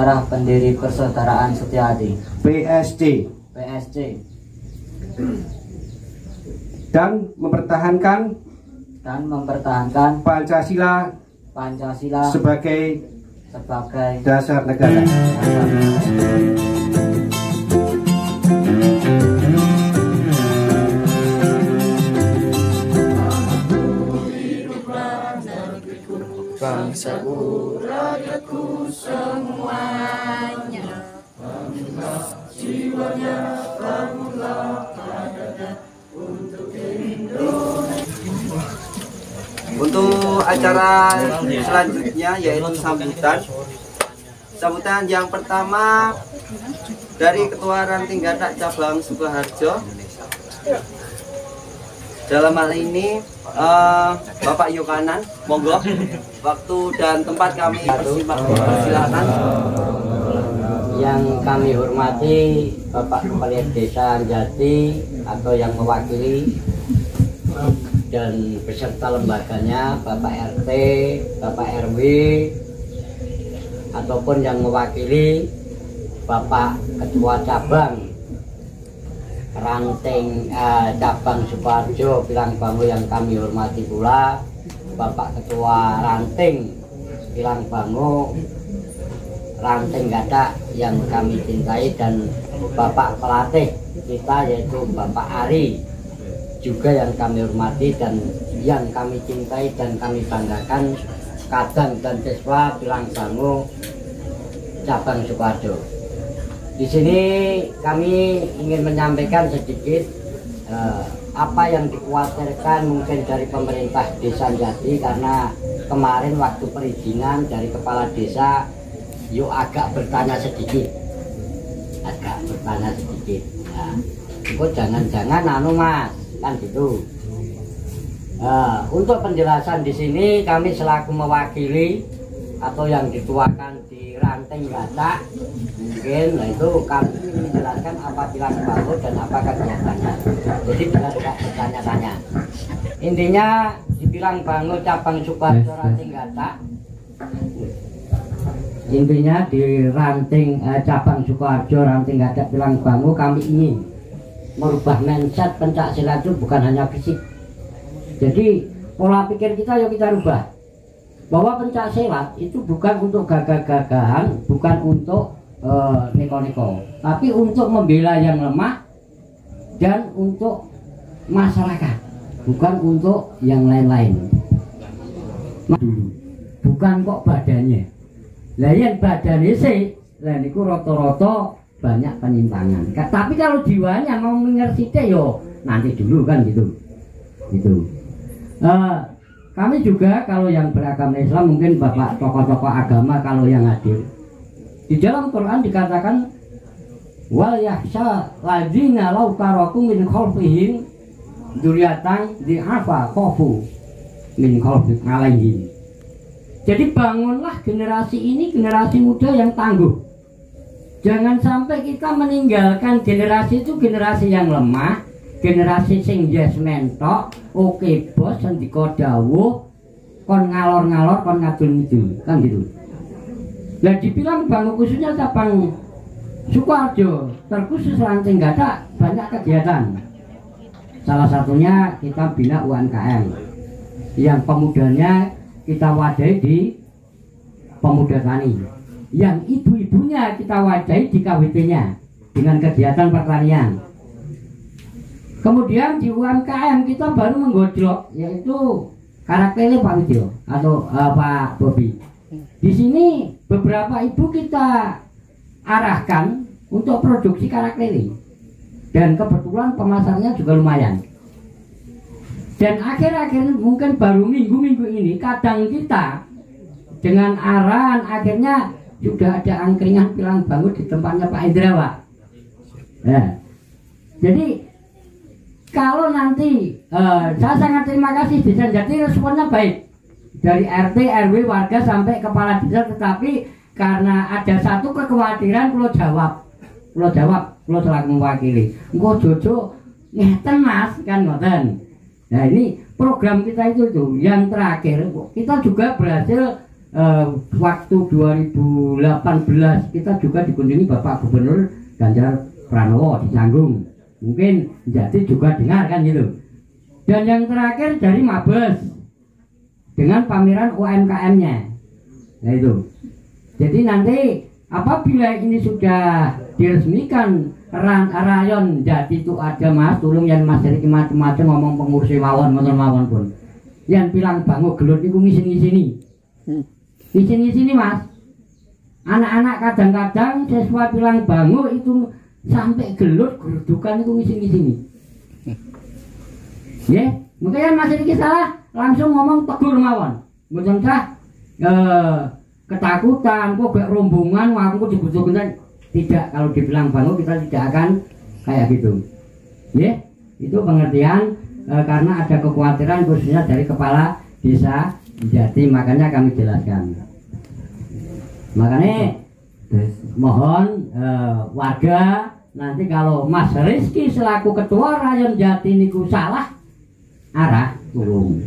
darah pendiri Persaudaraan Setiahati (PSG) dan mempertahankan Pancasila sebagai dasar negara. Bangsaku, rakyatku semuanya, bangunlah jiwanya, bangunlah badannya untuk Indonesia. Untuk acara selanjutnya yaitu sambutan yang pertama dari Ketua Ranting Gatak Cabang Sukoharjo. Dalam hal ini Bapak Yohanan, monggo, waktu dan tempat kami persilakan. Yang kami hormati Bapak Kepala Desa Anjati atau yang mewakili dan beserta lembaganya, Bapak RT, Bapak RW, ataupun yang mewakili Bapak Ketua Cabang Ranting Cabang Sukoharjo Pilangbango yang kami hormati pula Bapak Ketua Ranting Pilangbango Ranting Gatak yang kami cintai, dan Bapak pelatih kita yaitu Bapak Ari juga yang kami hormati dan yang kami cintai dan kami banggakan, Kadang dan Siswa Pilangbango Cabang Sukoharjo. Di sini kami ingin menyampaikan sedikit apa yang dikhawatirkan mungkin dari pemerintah Desa Anjati, karena kemarin waktu perizinan dari kepala desa yuk agak bertanya sedikit. Nah, itu jangan-jangan anu Mas, kan gitu. Untuk penjelasan di sini kami selaku mewakili atau yang dituakan di Ranting Gatak, mungkin itu kami menjelaskan apa Pilangbango dan apa kegiatannya. Jadi bila tidak bertanya-tanya, intinya di Pilangbango Cabang Sukoharjo Ranting Gatak, intinya di Ranting Cabang Sukoharjo Ranting Gatak Pilangbango kami ingin merubah mindset pencaksilat itu bukan hanya fisik. Jadi pola pikir kita yuk kita rubah, bahwa pencaksilat itu bukan untuk gagah-gagahan, bukan untuk neko-neko, tapi untuk membela yang lemah dan untuk masyarakat, bukan untuk yang lain-lain. Bukan kok badannya, lah yang badannya sih, lah niku rata-rata banyak penyimpangan. Tapi kalau jiwanya mau mengerti yo nanti dulu kan gitu. Kami juga kalau yang beragama Islam, mungkin Bapak tokoh-tokoh agama kalau yang hadir, di dalam Quran dikatakan wal yahsha ladzina law taraku min khalfihim dzurriatan di'afa khafu min khalfi alaihim. Jadi bangunlah generasi ini, generasi muda yang tangguh. Jangan sampai kita meninggalkan generasi itu generasi yang lemah, generasi sing yes mentok, oke bos, sendika dawuh, kon ngalor-ngalor, kon ngadul-ngidul, kan gitu. Dan dibilang Bango khususnya Cabang Sukoharjo, terkhusus Ranting Gatak banyak kegiatan. Salah satunya kita bina UMKM, yang pemudanya kita wadai di Pemuda Tani, yang ibu-ibunya kita wadai di KWP-nya dengan kegiatan pertanian. Kemudian di UMKM kita baru menggodok, yaitu karakternya Pak Widyo atau Pak Bobi. Di sini beberapa ibu kita arahkan untuk produksi karakter, dan kebetulan pemasarannya juga lumayan. Dan akhir-akhir mungkin baru minggu-minggu ini kadang kita dengan arahan akhirnya sudah ada angkringan Pilangbango di tempatnya Pak Indra, Pak. Ya. Jadi kalau nanti saya sangat terima kasih Desa Anjati, responnya baik dari RT, RW, warga sampai kepala desa, tetapi karena ada satu kekhawatiran, pulau jawab, pulau selaku mewakili. Engko Jojo ngeten Mas, kan ngoten. Nah ini program kita itu tuh yang terakhir kita juga berhasil waktu 2018 kita juga dikunjungi Bapak Gubernur Ganjar Pranowo di Canggung. Mungkin Jati juga dengar kan gitu. Dan yang terakhir dari Mabes dengan pameran UMKM-nya. Nah itu. Jadi nanti apabila ini sudah diresmikan rayon Jati itu ada Mas, tulung yang Mas iki macam-macam ngomong pengurus mawon mawon pun. Yang bilang bangun gelut niku ngisin-ngisini. Ngisin-ngisini Mas. Anak-anak kadang-kadang siswa bilang bangun itu sampai gelut gerudukan itu ngisin-ngisini. Ya, mungkin Mas iki salah, langsung ngomong tegur mawon. Mboten sah ketakutan kok gak rombongan aku dibutuhkan. Tidak, kalau dibilang bangun kita tidak akan kayak gitu. Ya, itu pengertian karena ada kekhawatiran khususnya dari kepala desa Jati, makanya kami jelaskan. Makanya mohon warga nanti kalau Mas Rizky selaku ketua rayon Jati niku salah arah tulung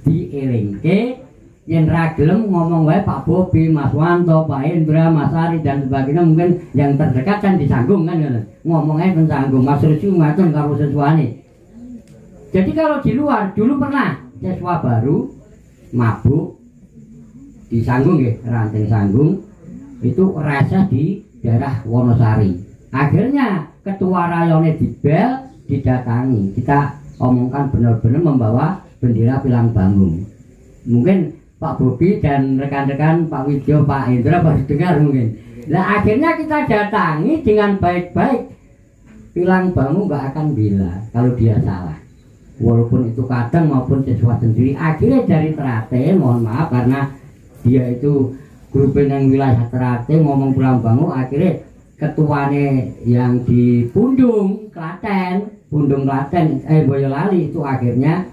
dielingke yang ragilem ngomong wae Pak Bobi, Mas Wanto, Pak Indra, Mas Ari dan sebagainya, mungkin yang terdekat kan disanggung kan ngomongnya disanggung Mas Rizky macam karo siswane. Jadi kalau di luar dulu pernah siswa baru mabuk disanggung ya, ranting sanggung itu rasa di daerah Wonosari. Akhirnya ketua rayonnya dibel, didatangi, kita omongkan benar-benar membawa bendera Pilang Bambu. Mungkin Pak Bobi dan rekan-rekan Pak Widyo, Pak Indra baru dengar mungkin. Nah akhirnya kita datangi dengan baik-baik. Pilang Bambu nggak akan bila kalau dia salah. Walaupun itu kadang maupun siswa sendiri. Akhirnya dari Terate, mohon maaf karena dia itu grupin yang wilayah Terate ngomong Pilang Bambu, akhirnya ketuanya yang di Pundung Klaten Boyolali itu akhirnya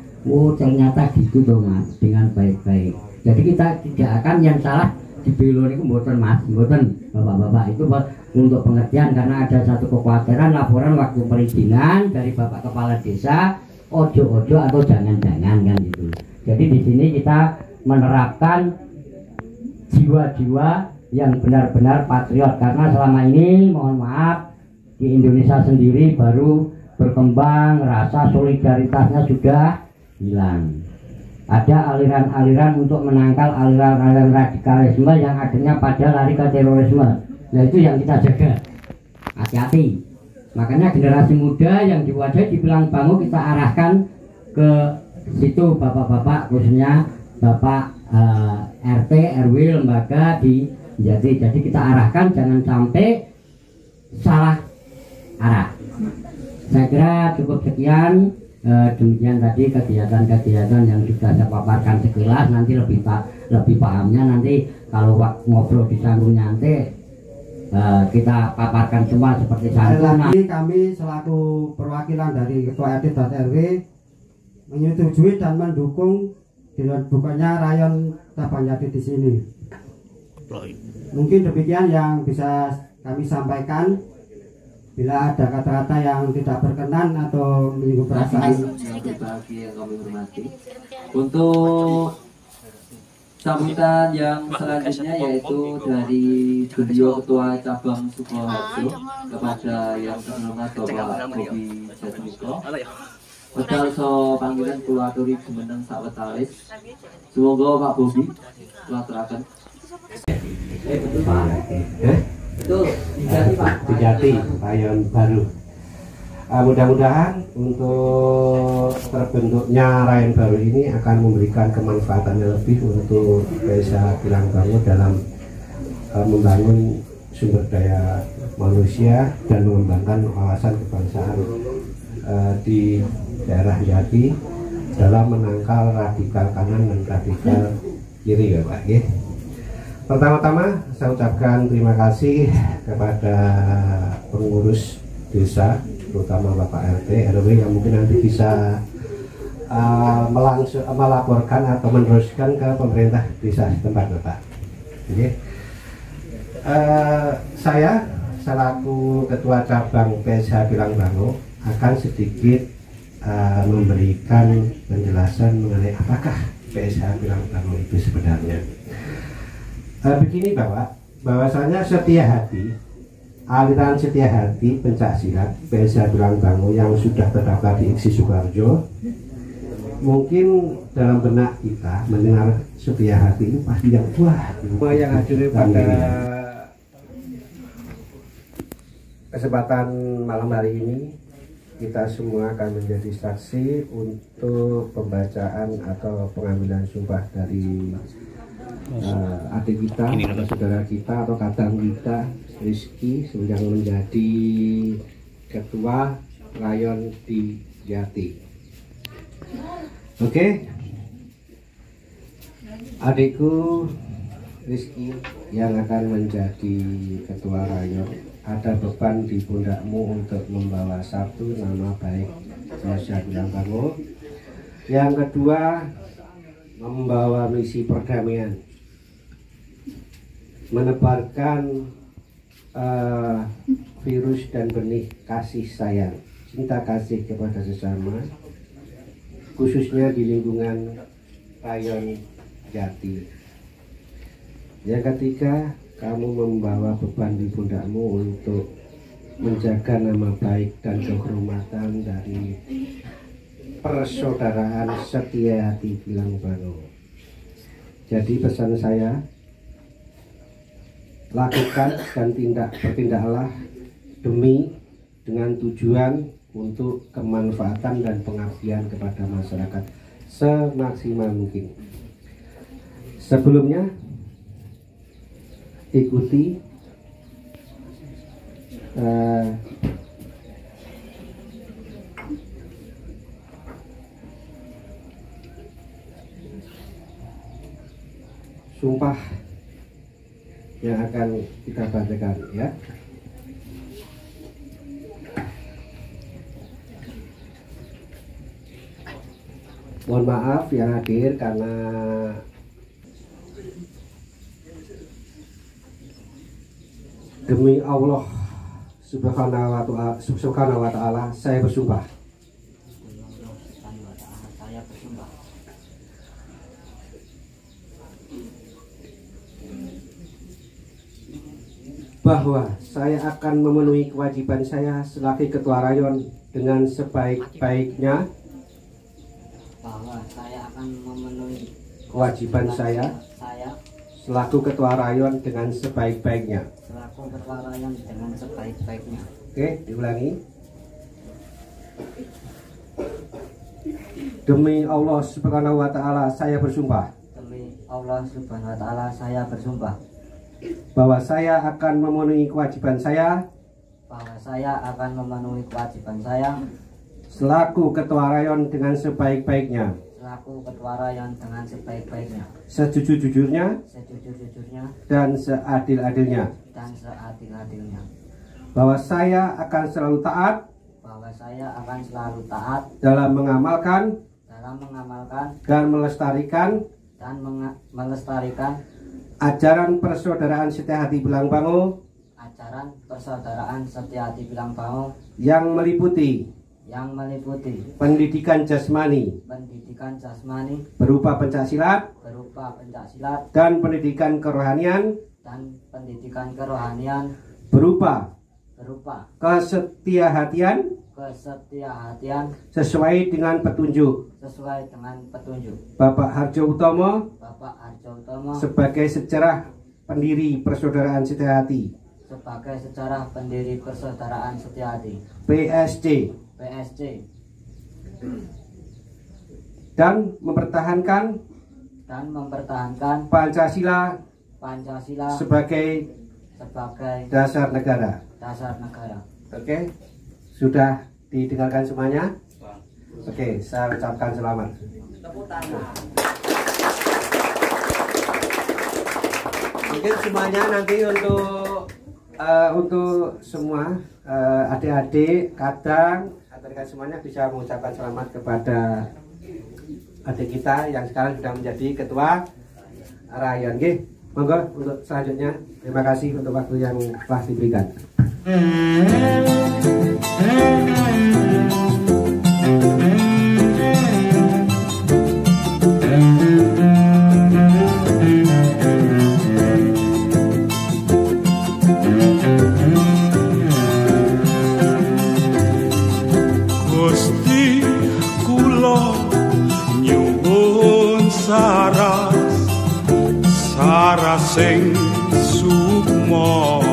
ternyata gitu dong Mas, dengan baik-baik. Jadi kita tidak akan yang salah dibelo niku mboten Mas, mboten Bapak-bapak, itu untuk pengertian karena ada satu kekhawatiran laporan waktu perizinan dari Bapak Kepala Desa ojo-ojo atau jangan-jangan kan gitu. Jadi di sini kita menerapkan jiwa-jiwa yang benar-benar patriot karena selama ini mohon maaf di Indonesia sendiri baru berkembang, rasa solidaritasnya sudah hilang. Ada aliran-aliran untuk menangkal aliran-aliran radikalisme yang akhirnya pada lari ke terorisme. Nah itu yang kita jaga, hati-hati. Makanya generasi muda yang diwadahi di Pilang Bambu kita arahkan ke situ bapak-bapak, khususnya bapak RT, RW, lembaga di Jati. Jadi kita arahkan jangan sampai salah arah. Saya kira cukup sekian. Demikian tadi kegiatan-kegiatan yang sudah saya paparkan sekilas. Nanti lebih pahamnya nanti kalau ngobrol di sanggung nanti kita paparkan semua seperti sanggung. Lagi kami selaku perwakilan dari Ketua RT dan RW menyetujui dan mendukung dibukannya rayon Cabang Jati di sini. Mungkin demikian yang bisa kami sampaikan. Bila ada kata-kata yang tidak berkenan atau menyinggung perasaan yang berbahagia yang kami hormati, untuk sambutan yang selanjutnya yaitu dari beliau Ketua Cabang Sukoharjo kepada yang terhormat Bapak Bobi Jatmiko. Pedal so panggilan kulaturi jumeneng sawetawis. Semoga Pak Bobi kulaturaken. Betul, Jati Pak. Jati, rayon baru. Mudah-mudahan untuk terbentuknya rayon baru ini akan memberikan kemanfaatan yang lebih untuk desa Pilang Bambu dalam membangun sumber daya manusia dan mengembangkan wawasan kebangsaan di daerah Jati dalam menangkal radikal kanan dan radikal kiri ya Pak. Pertama-tama saya ucapkan terima kasih kepada pengurus desa, terutama Bapak RT, RW yang mungkin nanti bisa melaporkan atau meneruskan ke pemerintah desa setempat Bapak. Saya selaku Ketua Cabang PSH Pilang Bambu akan sedikit memberikan penjelasan mengenai apakah PSH Pilang Bambu itu sebenarnya. Begini Bapak, bahwasanya setia hati, aliran setia hati pencaksilat PSH Tulang Bangu yang sudah terdaftar di IKSI Sukoharjo, mungkin dalam benak kita mendengar setia hati ini pasti yang wah, semua yang hadir pada kesempatan malam hari ini, kita semua akan menjadi saksi untuk pembacaan atau pengambilan sumpah dari adik kita, atau saudara kita, atau kadang kita, Rizky, yang menjadi ketua rayon di Jati. Oke, adikku Rizky yang akan menjadi ketua rayon, ada beban di pundakmu untuk membawa satu nama baik PSH Tulang Bangu. Yang kedua, membawa misi perdamaian, menebarkan virus dan benih kasih sayang, cinta kasih kepada sesama, khususnya di lingkungan rayon Jati. Yang ketiga, kamu membawa beban di pundakmu untuk menjaga nama baik dan kehormatan dari persaudaraan setia hati Bilang Bangu. Jadi pesan saya, lakukan dan bertindaklah dengan tujuan untuk kemanfaatan dan pengabdian kepada masyarakat semaksimal mungkin. Sebelumnya, ikuti sumpah yang akan kita bacakan, ya. Mohon maaf yang hadir karena demi Allah Subhanahu wa ta'ala saya bersumpah bahwa saya akan memenuhi kewajiban saya selaku ketua rayon dengan sebaik-baiknya, bahwa saya akan memenuhi kewajiban saya selaku ketua rayon dengan sebaik-baiknya. selaku ketua rayon dengan sebaik-baiknya. Oke, diulangi. Demi Allah Subhanahu wa ta'ala saya bersumpah. Demi Allah Subhanahu wa ta'ala saya bersumpah Bahwa saya akan memenuhi kewajiban saya bahwa saya akan memenuhi kewajiban saya selaku ketua rayon dengan sebaik-baiknya, selaku ketua rayon dengan sebaik-baiknya, sejujur-jujurnya sejujur-jujurnya dan seadil-adilnya. dan seadil-adilnya. Bahwa saya akan selalu taat Bahwa saya akan selalu taat dalam mengamalkan dan melestarikan ajaran persaudaraan setia hati Bilang Bangu ajaran persaudaraan setia hati Bilang Bangu yang meliputi pendidikan jasmani berupa pencaksilat dan pendidikan kerohanian berupa kesetiahatian sesuai dengan petunjuk Bapak Harjo Utomo sebagai sejarah pendiri persaudaraan setia hati PSG dan mempertahankan Pancasila sebagai dasar negara. Oke, sudah didengarkan semuanya? Oke, saya ucapkan selamat. Mungkin semuanya nanti untuk semua adik-adik kadang semuanya bisa mengucapkan selamat kepada adik kita yang sekarang sudah menjadi ketua rayon. Oke, monggo untuk selanjutnya. Terima kasih untuk waktu yang telah diberikan. Gusti kula nyuwun saras sing sukma